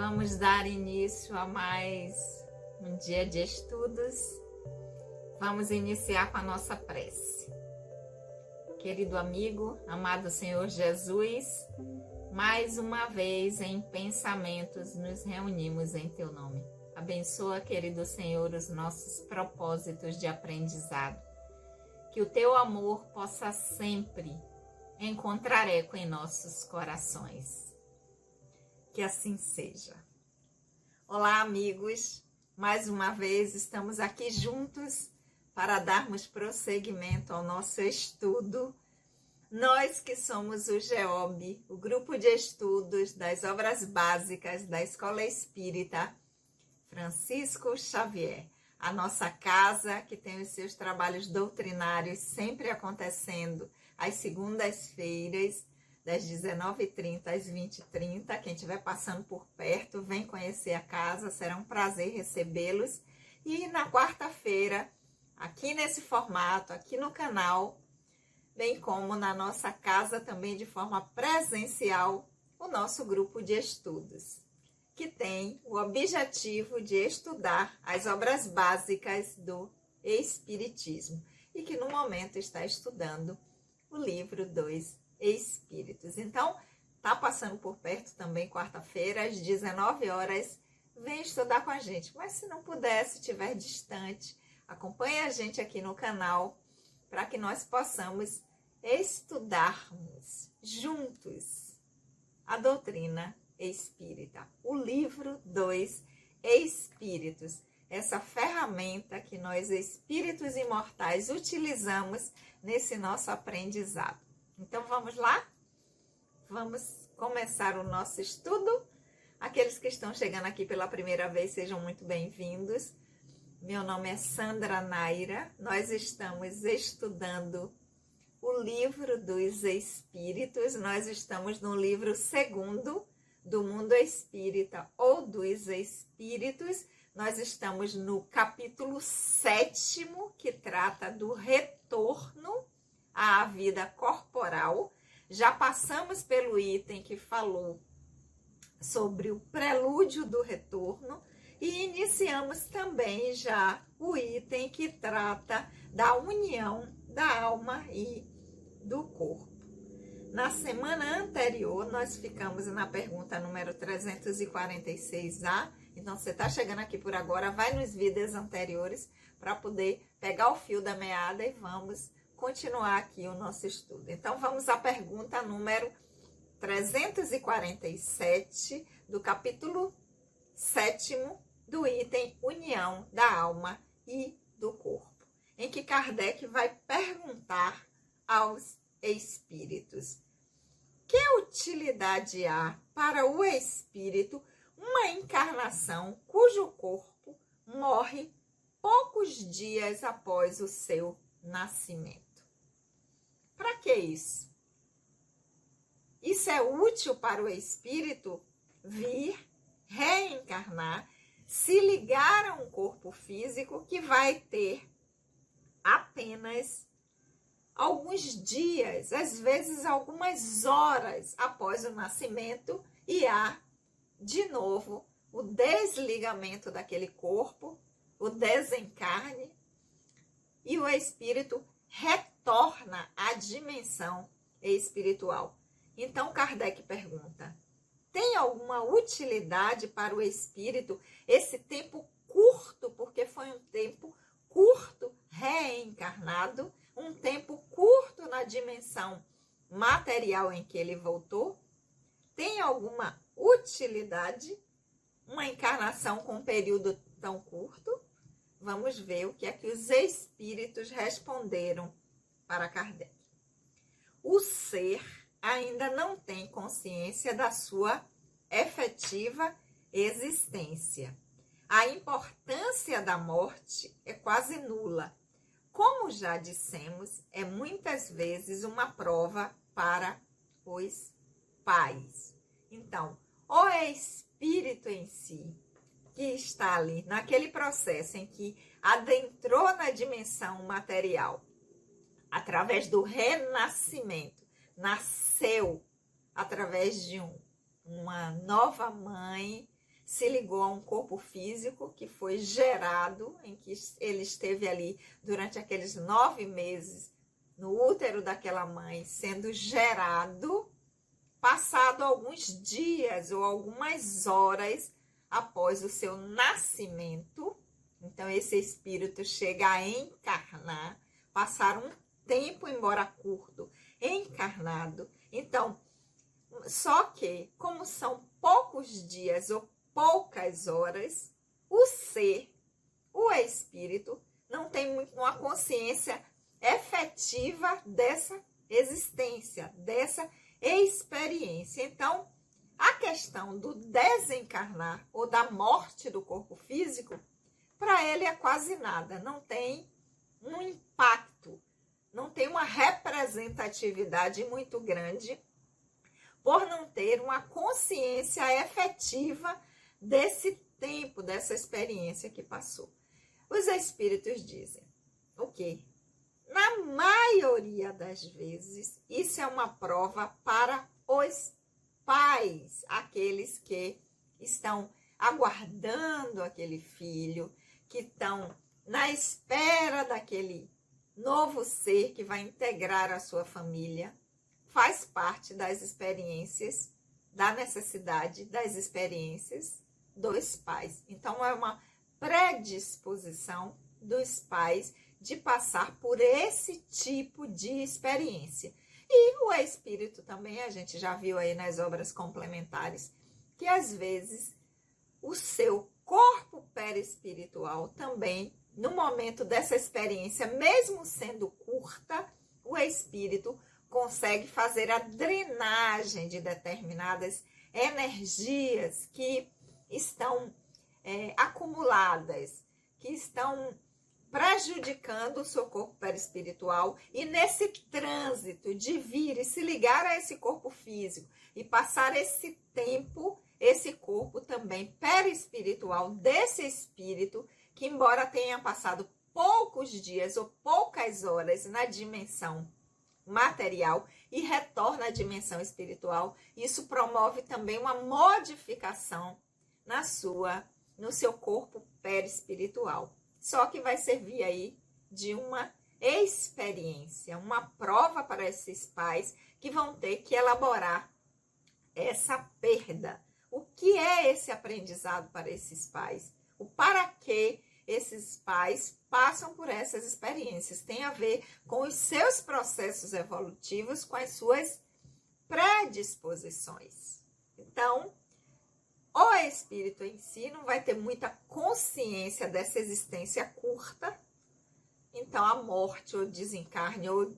Vamos dar início a mais um dia de estudos. Vamos iniciar com a nossa prece. Querido amigo, amado Senhor Jesus, mais uma vez em pensamentos nos reunimos em Teu nome. Abençoa, querido Senhor, os nossos propósitos de aprendizado. Que o Teu amor possa sempre encontrar eco em nossos corações. Que assim seja. Olá, amigos. Mais uma vez estamos aqui juntos para darmos prosseguimento ao nosso estudo. Nós que somos o GEOB, o Grupo de Estudos das Obras Básicas da Escola Espírita Francisco Xavier. A nossa casa que tem os seus trabalhos doutrinários sempre acontecendo às segundas-feiras, das 19h30 às 20h30. Quem estiver passando por perto, vem conhecer a casa, será um prazer recebê-los. E na quarta-feira, aqui nesse formato, aqui no canal, bem como na nossa casa também de forma presencial, o nosso grupo de estudos, que tem o objetivo de estudar as obras básicas do Espiritismo e que no momento está estudando o livro dos Espíritos. Então, tá passando por perto também, quarta-feira, às 19h, vem estudar com a gente. Mas se não puder, se estiver distante, acompanhe a gente aqui no canal para que nós possamos estudarmos juntos a doutrina espírita, o livro dos Espíritos, essa ferramenta que nós, espíritos imortais, utilizamos nesse nosso aprendizado. Então, vamos lá? Vamos começar o nosso estudo. Aqueles que estão chegando aqui pela primeira vez, sejam muito bem-vindos. Meu nome é Sandra Naira. Nós estamos estudando o livro dos Espíritos. Nós estamos no livro 2º do Mundo Espírita ou dos Espíritos. Nós estamos no capítulo 7º, que trata do retorno à vida corporal. Já passamos pelo item que falou sobre o prelúdio do retorno e iniciamos também já o item que trata da união da alma e do corpo. Na semana anterior, nós ficamos na pergunta número 346A. Então, você está chegando aqui por agora, vai nos vídeos anteriores para poder pegar o fio da meada e vamos continuar aqui o nosso estudo. Então, vamos à pergunta número 347 do capítulo 7º do item União da Alma e do Corpo, em que Kardec vai perguntar aos espíritos: que utilidade há para o espírito uma encarnação cujo corpo morre poucos dias após o seu nascimento? Para que isso? Isso é útil para o espírito vir, reencarnar, se ligar a um corpo físico que vai ter apenas alguns dias, às vezes algumas horas após o nascimento, e há de novo o desligamento daquele corpo, o desencarne, e o espírito retorna à dimensão espiritual. Então Kardec pergunta: tem alguma utilidade para o espírito esse tempo curto, porque foi um tempo curto reencarnado, um tempo curto na dimensão material em que ele voltou? Tem alguma utilidade uma encarnação com um período tão curto? Vamos ver o que é que os espíritos responderam para Kardec. O ser ainda não tem consciência da sua efetiva existência. A importância da morte é quase nula. Como já dissemos, é muitas vezes uma prova para os pais. Então, o espírito em si, que está ali naquele processo em que adentrou na dimensão material, através do renascimento, nasceu através de uma nova mãe, se ligou a um corpo físico que foi gerado, em que ele esteve ali durante aqueles 9 meses no útero daquela mãe, sendo gerado, passado alguns dias ou algumas horas após o seu nascimento. Então, esse espírito chega a encarnar, passar um tempo, embora curto, encarnado. Então, só que, como são poucos dias ou poucas horas, o ser, o espírito, não tem uma consciência efetiva dessa existência, dessa experiência. Então, a questão do desencarnar ou da morte do corpo físico, para ele é quase nada, não tem um impacto, não tem uma representatividade muito grande, por não ter uma consciência efetiva desse tempo, dessa experiência que passou. Os espíritos dizem o quê? Na maioria das vezes, isso é uma prova para os pais, aqueles que estão aguardando aquele filho, que estão na espera daquele novo ser que vai integrar a sua família. Faz parte das experiências, da necessidade das experiências dos pais. Então, é uma predisposição dos pais de passar por esse tipo de experiência. E o espírito também, a gente já viu aí nas obras complementares, que às vezes o seu corpo perispiritual também, no momento dessa experiência, mesmo sendo curta, o espírito consegue fazer a drenagem de determinadas energias que estão acumuladas, que estão prejudicando o seu corpo perispiritual, e nesse trânsito de vir e se ligar a esse corpo físico e passar esse tempo, esse corpo também perispiritual desse espírito, que embora tenha passado poucos dias ou poucas horas na dimensão material e retorna à dimensão espiritual, isso promove também uma modificação no seu corpo perispiritual. Só que vai servir aí de uma experiência, uma prova para esses pais que vão ter que elaborar essa perda. O que é esse aprendizado para esses pais? O para que esses pais passam por essas experiências? Tem a ver com os seus processos evolutivos, com as suas predisposições. Então, o espírito em si não vai ter muita consciência dessa existência curta. Então, a morte, ou desencarne, ou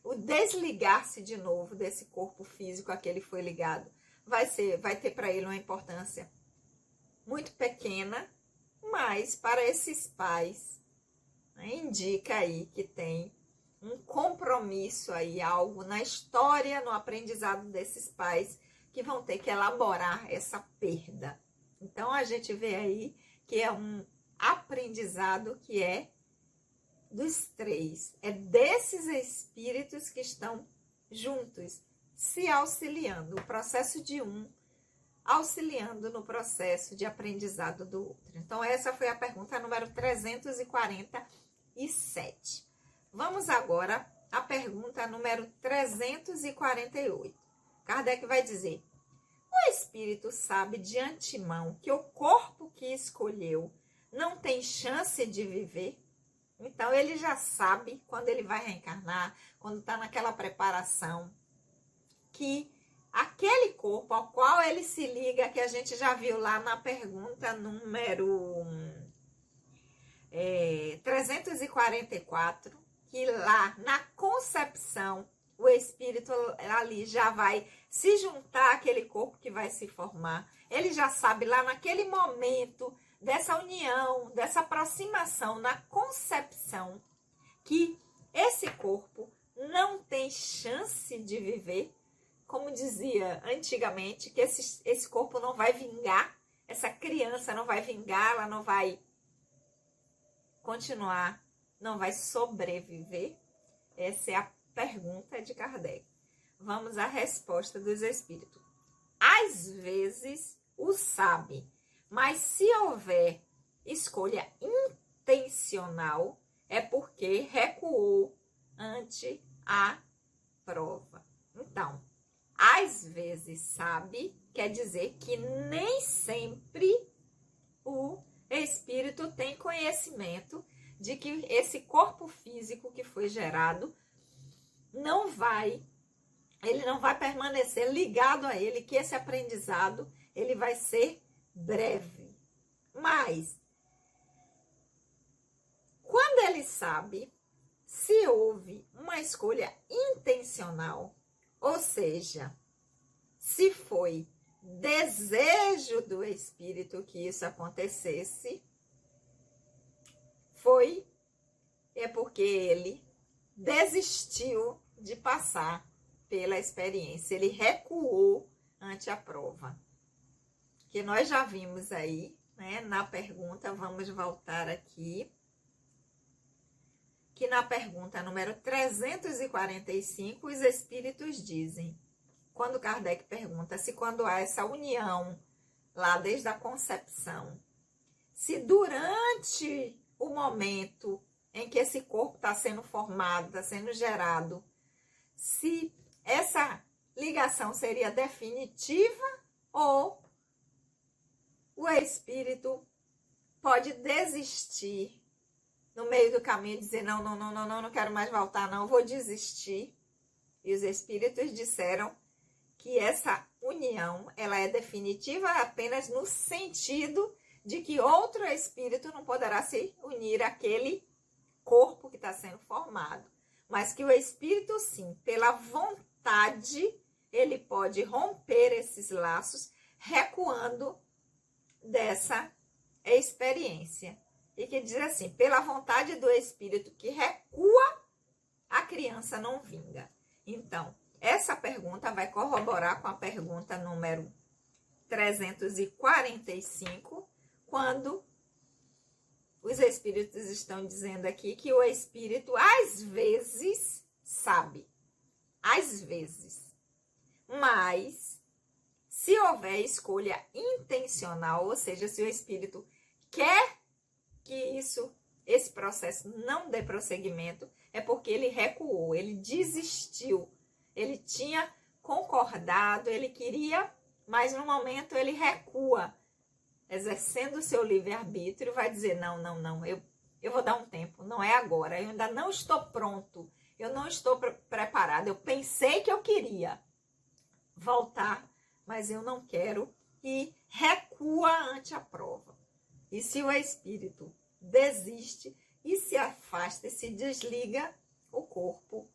o desligar-se de novo desse corpo físico a que ele foi ligado, vai ter para ele uma importância muito pequena, mas para esses pais, né, indica aí que tem um compromisso aí, algo na história, no aprendizado desses pais, que vão ter que elaborar essa perda. Então, a gente vê aí que é um aprendizado que é dos três. É desses espíritos que estão juntos, se auxiliando. O processo de um, auxiliando no processo de aprendizado do outro. Então, essa foi a pergunta número 347. Vamos agora à pergunta número 348. Kardec vai dizer: o espírito sabe de antemão que o corpo que escolheu não tem chance de viver? Então, ele já sabe, quando ele vai reencarnar, quando está naquela preparação, que aquele corpo ao qual ele se liga, que a gente já viu lá na pergunta número 344, que lá na concepção, o espírito ali já vai se juntar àquele corpo que vai se formar. Ele já sabe lá naquele momento dessa união, dessa aproximação, na concepção, que esse corpo não tem chance de viver, como dizia antigamente, que esse corpo não vai vingar, essa criança não vai vingar, ela não vai continuar, não vai sobreviver. Essa é a pergunta de Kardec. Vamos à resposta dos espíritos. Às vezes, o sabe. Mas se houver escolha intencional, é porque recuou ante a prova. Então, às vezes sabe, quer dizer que nem sempre o espírito tem conhecimento de que esse corpo físico que foi gerado ele não vai permanecer ligado a ele, que esse aprendizado ele vai ser breve. Mas quando ele sabe, se houve uma escolha intencional, ou seja, se foi desejo do espírito que isso acontecesse, é porque ele desistiu de passar pela experiência, ele recuou ante a prova. Que nós já vimos aí, né, na pergunta, vamos voltar aqui, que na pergunta número 345, os espíritos dizem, quando Kardec pergunta se quando há essa união, lá desde a concepção, se durante o momento em que esse corpo está sendo formado, está sendo gerado, se essa ligação seria definitiva ou o espírito pode desistir no meio do caminho e dizer, não quero mais voltar, não, vou desistir. E os espíritos disseram que essa união, ela é definitiva apenas no sentido de que outro espírito não poderá se unir àquele corpo que está sendo formado. Mas que o espírito, sim, pela vontade, ele pode romper esses laços, recuando dessa experiência. E que diz assim, pela vontade do espírito que recua, a criança não vinga. Então, essa pergunta vai corroborar com a pergunta número 345, quando os espíritos estão dizendo aqui que o espírito às vezes sabe. Às vezes. Mas, se houver escolha intencional, ou seja, se o espírito quer que esse processo não dê prosseguimento, é porque ele recuou, ele desistiu. Ele tinha concordado, ele queria, mas no momento ele recua, exercendo o seu livre-arbítrio, vai dizer, não, eu vou dar um tempo, não é agora, eu ainda não estou pronto, eu não estou preparado, eu pensei que eu queria voltar, mas eu não quero, e recua ante a prova. E se o espírito desiste e se afasta e se desliga, o corpo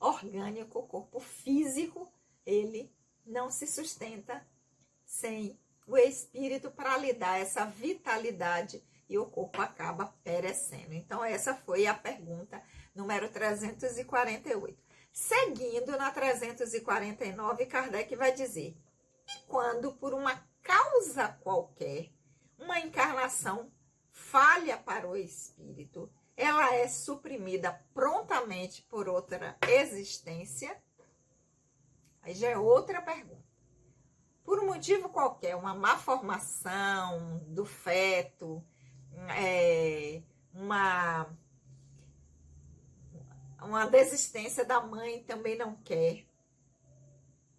orgânico, o corpo físico, ele não se sustenta sem o espírito para lhe dar essa vitalidade e o corpo acaba perecendo. Então, essa foi a pergunta número 348. Seguindo na 349, Kardec vai dizer, e quando por uma causa qualquer, uma encarnação falha para o espírito, ela é suprimida prontamente por outra existência? Aí já é outra pergunta. Por um motivo qualquer, uma má formação do feto, uma desistência da mãe também não quer.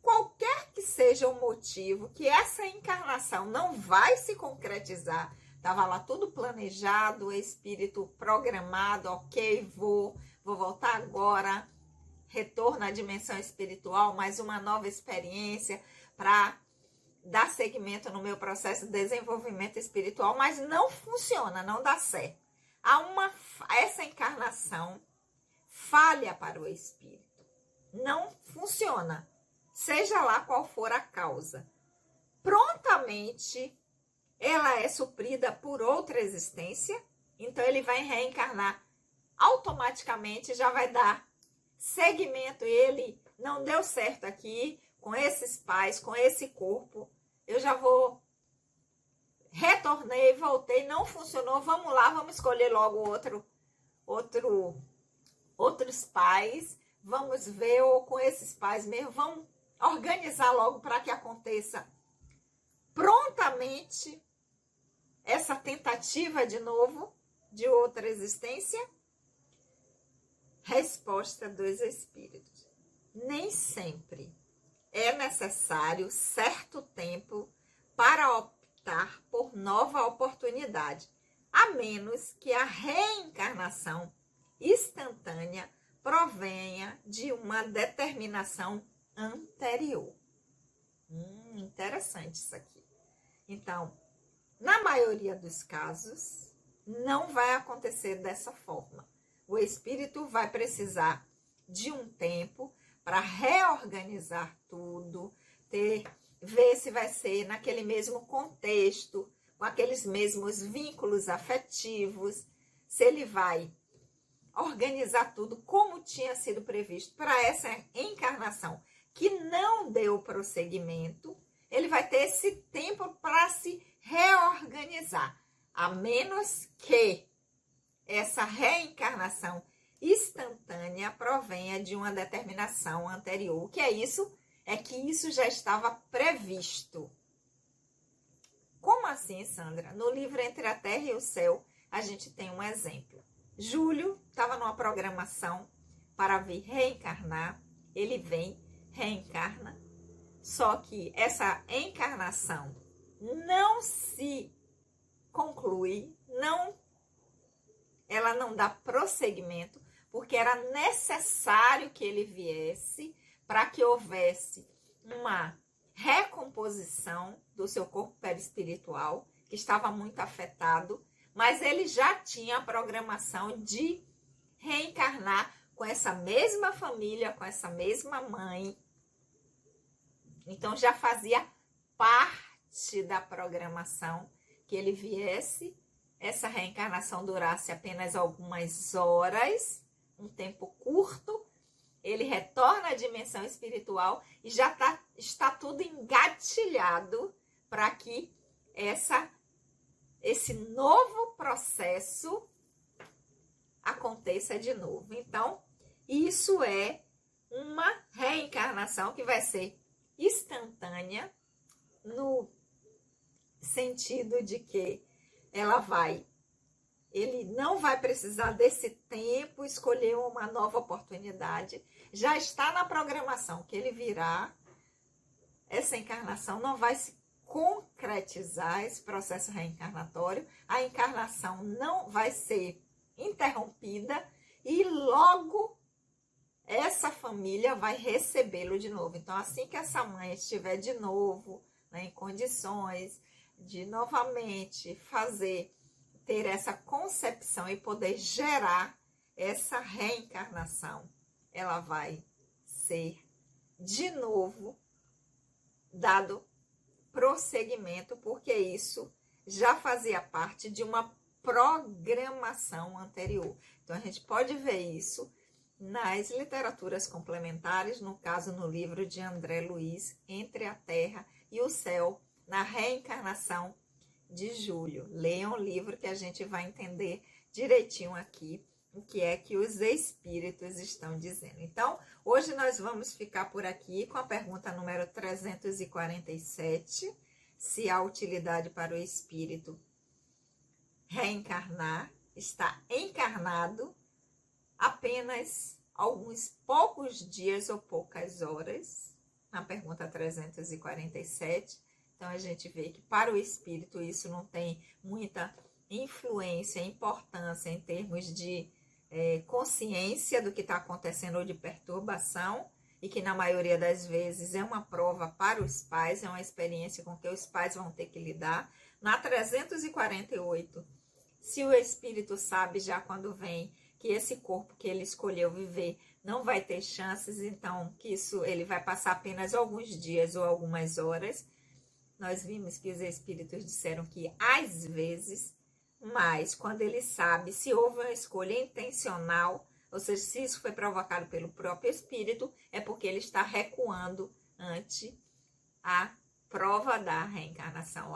Qualquer que seja o motivo que essa encarnação não vai se concretizar, estava lá tudo planejado, o espírito programado, ok, vou voltar agora, retorno à dimensão espiritual, mais uma nova experiência para dar seguimento no meu processo de desenvolvimento espiritual, mas não funciona, não dá certo. Essa encarnação falha para o espírito, não funciona, seja lá qual for a causa. Prontamente, ela é suprida por outra existência, então ele vai reencarnar automaticamente, já vai dar seguimento. Ele não deu certo aqui com esses pais, com esse corpo, eu já vou, retornei, voltei, não funcionou, vamos lá, vamos escolher logo outros pais, vamos ver, ou com esses pais mesmo, vamos organizar logo para que aconteça prontamente essa tentativa de novo, de outra existência? Resposta dos espíritos: nem sempre é necessário certo tempo para optar por nova oportunidade, a menos que a reencarnação instantânea provenha de uma determinação anterior. Interessante isso aqui. Então, na maioria dos casos, não vai acontecer dessa forma. O espírito vai precisar de um tempo para reorganizar tudo, ver se vai ser naquele mesmo contexto, com aqueles mesmos vínculos afetivos, se ele vai organizar tudo como tinha sido previsto para essa encarnação que não deu prosseguimento. Ele vai ter esse tempo para se reorganizar, a menos que essa reencarnação instantânea provenha de uma determinação anterior. O que é isso? É que isso já estava previsto. Como assim, Sandra? No livro Entre a Terra e o Céu, a gente tem um exemplo. Júlio estava numa programação para vir reencarnar. Ele vem, reencarna. Só que essa encarnação não se conclui, ela não dá prosseguimento, porque era necessário que ele viesse para que houvesse uma recomposição do seu corpo perispiritual, que estava muito afetado, mas ele já tinha a programação de reencarnar com essa mesma família, com essa mesma mãe. Então já fazia parte da programação que ele viesse, essa reencarnação durasse apenas algumas horas, um tempo curto, ele retorna à dimensão espiritual e já está tudo engatilhado para que esse novo processo aconteça de novo. Então, isso é uma reencarnação que vai ser instantânea, no sentido de que ele não vai precisar desse tempo, escolher uma nova oportunidade. Já está na programação que ele virá. Essa encarnação não vai se concretizar, esse processo reencarnatório. A encarnação não vai ser interrompida e logo essa família vai recebê-lo de novo. Então, assim que essa mãe estiver de novo, né, em condições de novamente ter essa concepção e poder gerar essa reencarnação, ela vai ser de novo dado prosseguimento, porque isso já fazia parte de uma programação anterior. Então, a gente pode ver isso nas literaturas complementares, no caso no livro de André Luiz, Entre a Terra e o Céu, na reencarnação de Júlio. Leiam o livro que a gente vai entender direitinho aqui o que é que os espíritos estão dizendo. Então, hoje nós vamos ficar por aqui com a pergunta número 347, se a utilidade para o espírito reencarnar está encarnado apenas alguns poucos dias ou poucas horas, na pergunta 347. Então, a gente vê que para o espírito isso não tem muita influência, importância em termos de consciência do que está acontecendo ou de perturbação, e que na maioria das vezes é uma prova para os pais, é uma experiência com que os pais vão ter que lidar. Na 348, se o espírito sabe já quando vem que esse corpo que ele escolheu viver não vai ter chances, então que ele vai passar apenas alguns dias ou algumas horas. Nós vimos que os espíritos disseram que às vezes, mas quando ele sabe se houve uma escolha intencional, ou seja, se isso foi provocado pelo próprio espírito, é porque ele está recuando ante a prova da reencarnação,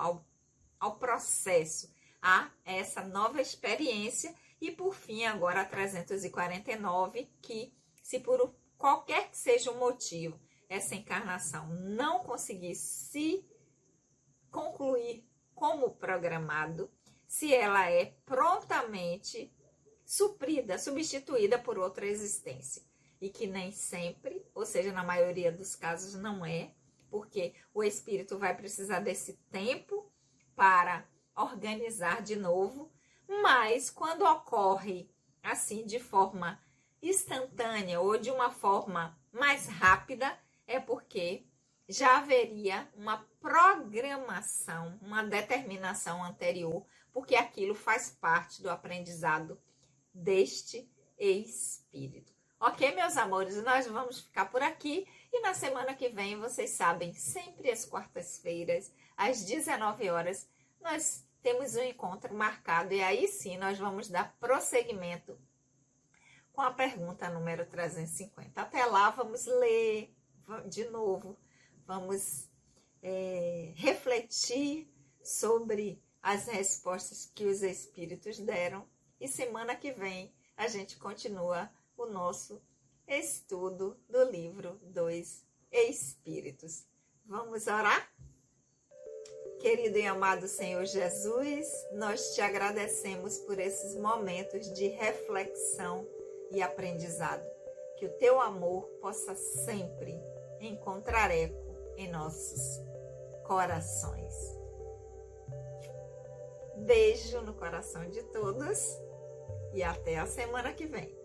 ao processo, a essa nova experiência. E por fim, agora a 349, que se por qualquer que seja o motivo essa encarnação não conseguir se concluir como programado, se ela é prontamente suprida, substituída por outra existência. E que nem sempre, ou seja, na maioria dos casos não é, porque o espírito vai precisar desse tempo para organizar de novo, mas quando ocorre assim de forma instantânea ou de uma forma mais rápida, é porque já haveria uma programação, uma determinação anterior, porque aquilo faz parte do aprendizado deste espírito. Ok, meus amores? Nós vamos ficar por aqui e na semana que vem, vocês sabem, sempre às quartas-feiras, às 19 horas, nós temos um encontro marcado e aí sim nós vamos dar prosseguimento com a pergunta número 350. Até lá, vamos ler de novo, vamos refletir sobre as respostas que os espíritos deram e semana que vem a gente continua o nosso estudo do livro dos Espíritos. Vamos orar? Querido e amado Senhor Jesus, nós te agradecemos por esses momentos de reflexão e aprendizado. Que o teu amor possa sempre encontrar eco em nossos corações. Beijo no coração de todos e até a semana que vem.